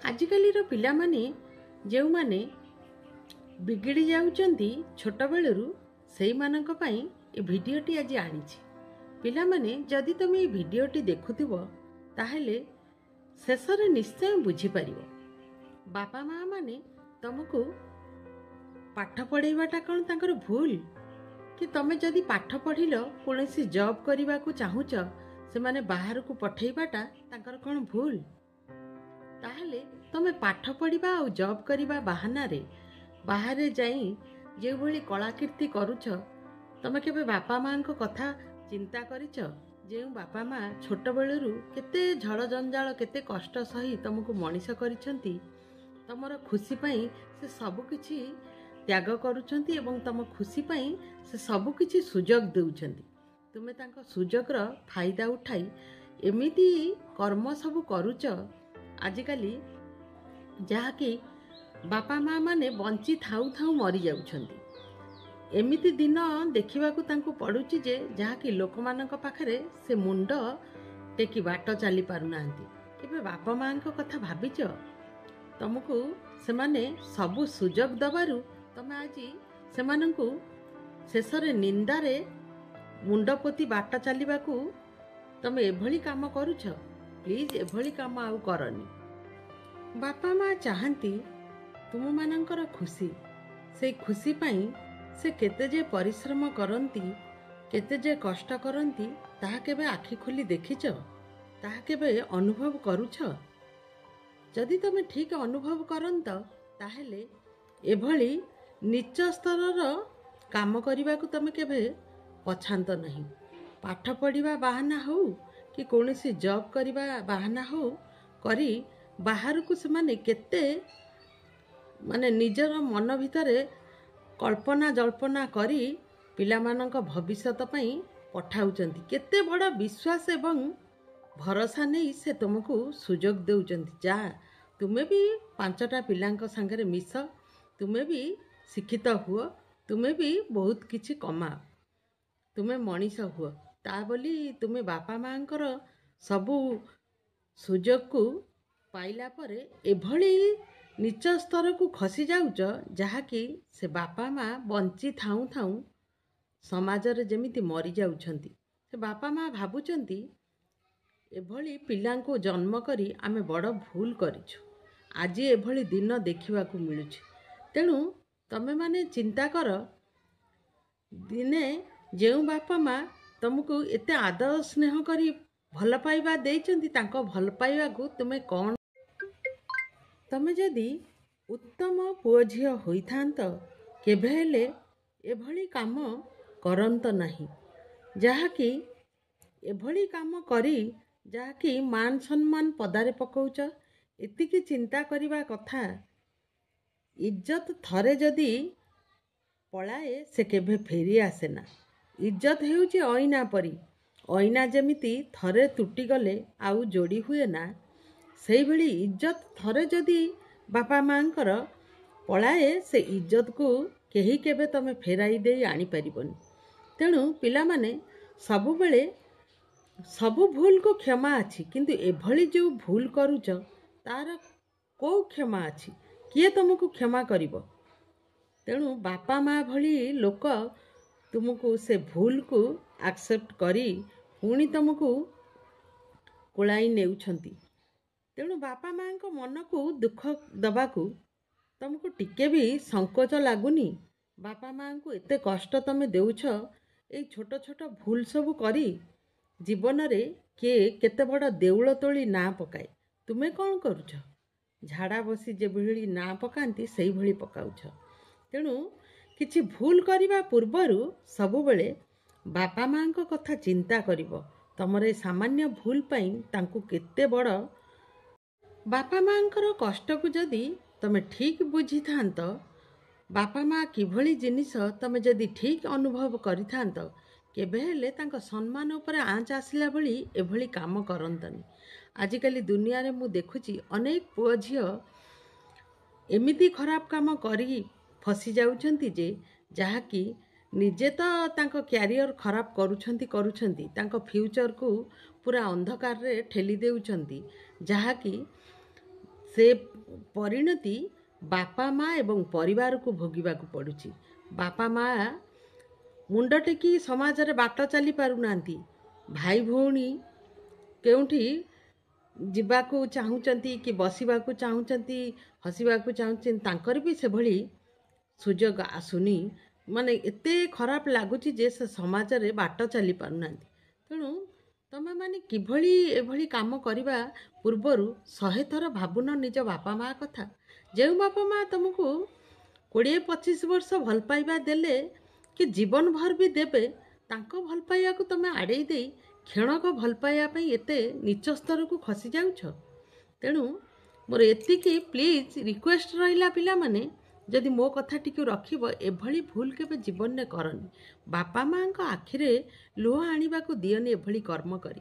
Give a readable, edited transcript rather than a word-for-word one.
आजिकालीर पिलामाने जो माने बिगिड़ी जाउचंती छोट बेलू से भिडियोटी आज आनी पिलामाने जदि तुम ये भिडियोटी देखुथिबो ताहेले शेषरे निश्चय बुझीपार बापा माँ माने तुमको पाठ पढ़ाइबाटा कौन तांकर भूल कि तुम जदि पाठ पढ़िल कौन सी जॉब करने को चाहूच से माने बाहर को पठेबाटा तांकर कौन भूल ताहले तुम पाठ पढ़ा और जॉब करने बाहाना रे बाहर जाई जो भली कलाकीर्ति करुछ तुम केबे बापा माँ को कथा चिंता करिछ जो बापा माँ छोट बेलू केते झड़ जंजाल केते कष्ट सही तुमको मनीष करिछंती तुमर खुशी पाई से सब किछि त्याग करुछंती एवं तुम खुशी पाई से सब किछि सुजोग देउछंती तुमे तांको सुजोगर फायदा उठाई एमिति कर्म सब करुच आजिकाली जहाँकि बापा माँ माने बंची थाउ थाउ मरी जाउछंती एमिति दिन देखिबाकू तांको पड़ुची जे जहाँकि लोक मानक पाखरे से मुंड टेकी बाट चली पारुनांती केबे बापा माँ को कथा भाबिच तुमको सेमाने सबु सुजोग दबारु तमे आज सेमानंकु शेषरे निंदारे मुंड पोती बाट चलिबाकू तमे एभली काम करुछ प्लीज एभली काम आउ करनी बापा माँ चाहती तुम मानकर खुशी से खुशी पाई से केते जे परिश्रम करती केते जे कष्ट करती ताहा केबे आखि खोली देखिछ ताहा केबे अनुभव करुछ जदि तुम ठीक अनुभव करंत ताहेले एभली नीच स्तरर काम करने को तुम केबे पछांत नहीं पाठ पढ़ा बाहाना हो कि कौन सी जॉब करवा बाहाना हो करी बाहर को से माने केते माने निजर मन भितरे कल्पना जल्पना करी पिलामानंक भविष्यत पई पठाउचंती केते बड़ा विश्वास एवं भरोसा नहीं से तुमको सुजोग देउचंती जा तुमे भी 5टा पिलांक संगे मिस तुमे भी शिक्षित हुआ तुमे भी बहुत किछि कमाओ तुमे मनीष हुआ ता बोली तुमे बापा माँकर सबू सुजोग को पाइला परे एभली नीच स्तर को खसी जाउच जहाँकि से बापा माँ बंची थाउ थाउ समाज रे जेमिति मरी जाउछंती से बापा माँ भाबुचंती एभली पिलांको जन्म करी आमे बड़ भूल करिछु आज एभली दिन देखिबाकू मिलुछि तेणु तमे माने चिंता कर दिने जो बापा माँ तुमको एते आदर स्नेह करी भल पाइबा देइचंती तांको भल पाइबा को तुमे कौन तमे जदि उत्तम पुओ झियो होइथांत केभे हेले एभली काम करंत नहीं जहाँकि एभली काम करी जहाँकि मान सम्मान पदारे पकौच एतिकी चिंता करिबा कथा इज्जत थरे जदि पलाए से केभे फेरी आसेना इज्जत हेउची अइना परी अइना जेमिति थरे तुटी गले आउ जोड़ी हुए ना से भली इज्जत थरे जदि बापा माँकर पलाए से इज्जत को केही केबे तमे फेराई दे आनी परिबनी तेणु पिला माने सबु बेले सबु भूल को क्षमा अछि किंतु एभली जो भूल करूच तार को क्षमा अछि किए तुमको क्षमा करिवो तेणु बापा माँ भली लोक तुमको से भूल को एक्सेप्ट करी पुणी तुमको कोलाई नेउछंती तेणु बापा माँ को मन को दुख दबाकू तुमको टिके भी संकोच लगुनि बापा माँ को एते कष्ट तुम देउछ ए छोट छोट भूल सब करी जीवन रे किए केते बड़ देउल तोली ना पकाए तुमे कौन करुछ झाड़ा बसी जे भली ना पकांती सेई भली पकाउछ तेणु किछि भूल करिबा पूर्वरु सबु बेले बापा माँ को कथा चिंता करिवो तमरे सामान्य भूल पाई तांको केते बड़ बापा माँकर कष्ट को जदि तमे ठीक बुझी थांत बापा माँ किभली जिनिस तमे जदि ठीक अनुभव करि थांत केबे हेले तांको सम्मान ऊपर आँच आसिला भली एभली काम करंतनी आजिकाली दुनिया रे मु देखुची अनेक पुओ झियो एमिति खराब काम करी फसी जाउछंती जे जहाँकि निजे तो तांको क्यारियर खराब करुछंती तांको फ्यूचर को पूरा अंधकार रे ठेली देउछंती जहाँकि से परिणति बापा माँ एवं परिवार को भोगिबाकू पड़ुछि। बापा माँ मुंड टेकी समाज रे बाट चली पारुनांती, भाई भौणी केउठी ଯିବାକୁ ଚାହୁଁଛନ୍ତି କି ବସିବାକୁ ଚାହୁଁଛନ୍ତି, ହସିବାକୁ ଚାହୁଁଛନ୍ତି, ତାଙ୍କର ବି ସେଭଳି ସୁଯୋଗ ଆସୁନି। ମାନେ ଏତେ ଖରାପ ଲାଗୁଛି ଯେ ସେ ସମାଜରେ ବାଟ ଚାଲି ପାରୁନାହାନ୍ତି। ତେଣୁ ତମେମାନେ କିଭଳି ଏଭଳି କାମ କରିବା ପୂର୍ବରୁ 100 ଥର ଭାବୁନ ନିଜ ବାପା ମା କଥା। ଯେଉଁ ବାପା ମା ତମକୁ 20-25 ବର୍ଷ ଭଲ ପାଇବା ଦେଲେ କି ଜୀବନ ଭର ବି ଦେବେ, ତାଙ୍କ ଭଲ ପାଇବାକୁ ତମେ ଆଡ଼େଇ ଦେଇ କ୍ଷଣକ ଭଲ ପାଇବା ପାଇଁ ଏତେ ନିଚ ସ୍ତରକୁ ଖସି ଯାଉଛ। ତେଣୁ ମୋର ଏତିକି ପ୍ଲିଜ୍ ରିକ୍ୱେଷ୍ଟ ରହିଲା, ପିଲାମାନେ ଯଦି ମୋ କଥାଟିକୁ ରଖିବ, ଏଭଳି ଭୁଲ କେବେ ଜୀବନରେ କରନି। ବାପା ମାଆଙ୍କ ଆଖିରେ ଲୁହ ଆଣିବାକୁ ଦିଅନି ଏଭଳି କର୍ମ କରି।